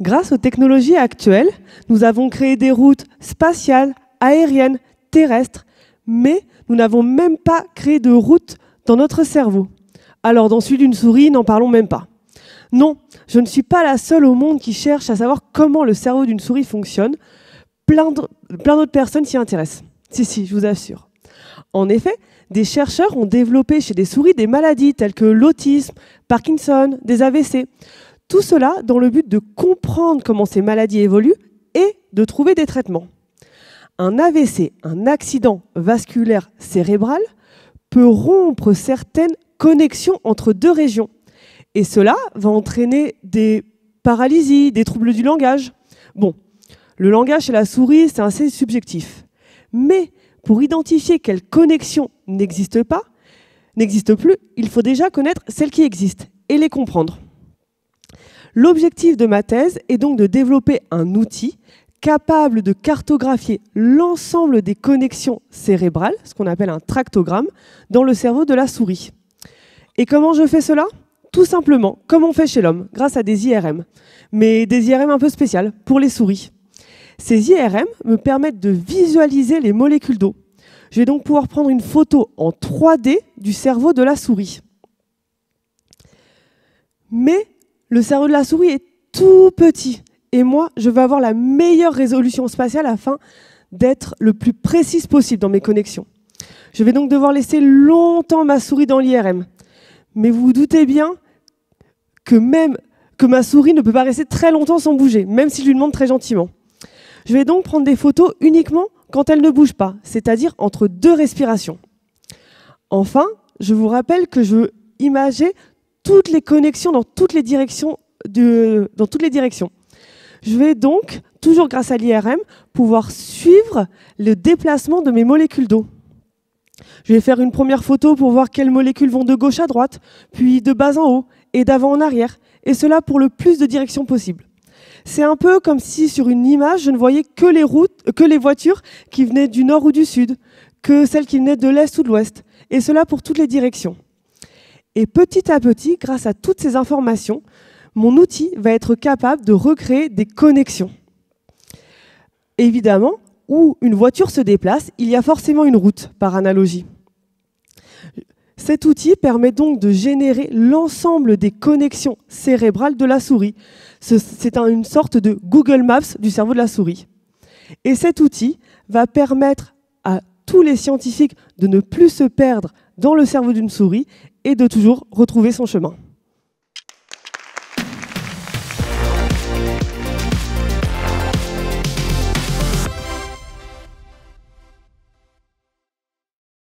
Grâce aux technologies actuelles, nous avons créé des routes spatiales, aériennes, terrestres, mais nous n'avons même pas créé de route dans notre cerveau. Alors dans celui d'une souris, n'en parlons même pas. Non, je ne suis pas la seule au monde qui cherche à savoir comment le cerveau d'une souris fonctionne. Plein d'autres personnes s'y intéressent. Si, je vous assure. En effet, des chercheurs ont développé chez des souris des maladies telles que l'autisme, Parkinson, des AVC. Tout cela dans le but de comprendre comment ces maladies évoluent et de trouver des traitements. Un AVC, un accident vasculaire cérébral, peut rompre certaines connexions entre deux régions. Et cela va entraîner des paralysies, des troubles du langage. Bon, le langage chez la souris, c'est assez subjectif. Mais pour identifier quelles connexions n'existent plus, il faut déjà connaître celles qui existent et les comprendre. L'objectif de ma thèse est donc de développer un outil capable de cartographier l'ensemble des connexions cérébrales, ce qu'on appelle un tractogramme, dans le cerveau de la souris. Et comment je fais cela ? Tout simplement, comme on fait chez l'homme, grâce à des IRM, mais des IRM un peu spéciales pour les souris. Ces IRM me permettent de visualiser les molécules d'eau. Je vais donc pouvoir prendre une photo en 3D du cerveau de la souris. Mais le cerveau de la souris est tout petit. Et moi, je veux avoir la meilleure résolution spatiale afin d'être le plus précise possible dans mes connexions. Je vais donc devoir laisser longtemps ma souris dans l'IRM. Mais vous vous doutez bien que ma souris ne peut pas rester très longtemps sans bouger, même si je lui demande très gentiment. Je vais donc prendre des photos uniquement quand elle ne bouge pas, c'est-à-dire entre 2 respirations. Enfin, je vous rappelle que je veux imager toutes les connexions dans toutes les directions. Je vais donc, toujours grâce à l'IRM, pouvoir suivre le déplacement de mes molécules d'eau. Je vais faire une première photo pour voir quelles molécules vont de gauche à droite, puis de bas en haut et d'avant en arrière, et cela pour le plus de directions possible. C'est un peu comme si sur une image, je ne voyais que les voitures qui venaient du nord ou du sud, que celles qui venaient de l'est ou de l'ouest, et cela pour toutes les directions. Et petit à petit, grâce à toutes ces informations, mon outil va être capable de recréer des connexions. Évidemment, où une voiture se déplace, il y a forcément une route, par analogie. Cet outil permet donc de générer l'ensemble des connexions cérébrales de la souris. C'est une sorte de Google Maps du cerveau de la souris. Et cet outil va permettre à tous les scientifiques de ne plus se perdre dans le cerveau d'une souris et de toujours retrouver son chemin.